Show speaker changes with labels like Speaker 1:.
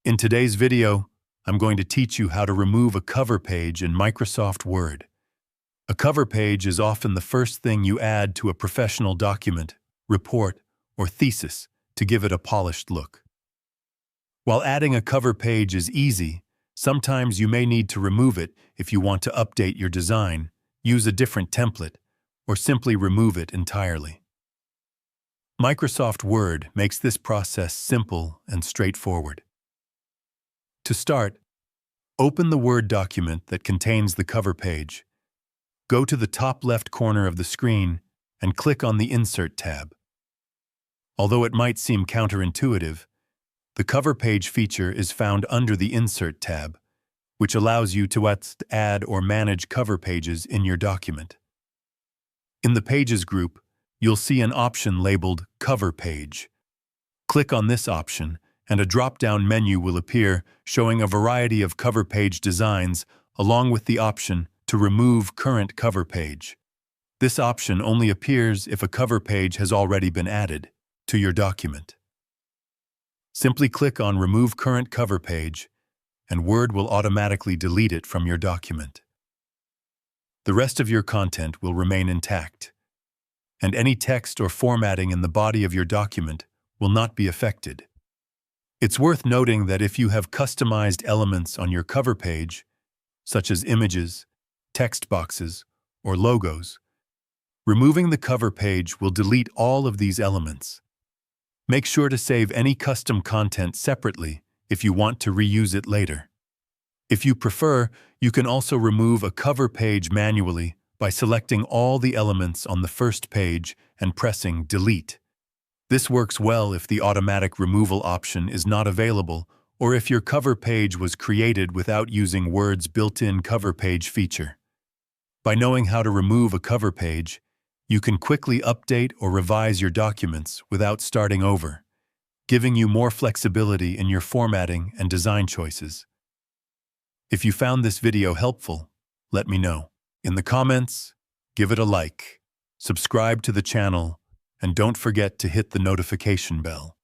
Speaker 1: In today's video, I'm going to teach you how to remove a cover page in Microsoft Word. A cover page is often the first thing you add to a professional document, report, or thesis to give it a polished look. While adding a cover page is easy, sometimes you may need to remove it if you want to update your design, use a different template, or simply remove it entirely. Microsoft Word makes this process simple and straightforward. To start, open the Word document that contains the cover page. Go to the top left corner of the screen and click on the Insert tab. Although it might seem counterintuitive, the cover page feature is found under the Insert tab, which allows you to add or manage cover pages in your document. In the Pages group, you'll see an option labeled Cover Page. Click on this option, and a drop-down menu will appear showing a variety of cover page designs along with the option to remove current cover page. This option only appears if a cover page has already been added to your document. Simply click on Remove Current Cover Page, and Word will automatically delete it from your document. The rest of your content will remain intact, and any text or formatting in the body of your document will not be affected. It's worth noting that if you have customized elements on your cover page, such as images, text boxes, or logos, removing the cover page will delete all of these elements. Make sure to save any custom content separately if you want to reuse it later. If you prefer, you can also remove a cover page manually by selecting all the elements on the first page and pressing Delete. This works well if the automatic removal option is not available or if your cover page was created without using Word's built-in cover page feature. By knowing how to remove a cover page, you can quickly update or revise your documents without starting over, giving you more flexibility in your formatting and design choices. If you found this video helpful, let me know. In the comments, give it a like, subscribe to the channel, and don't forget to hit the notification bell.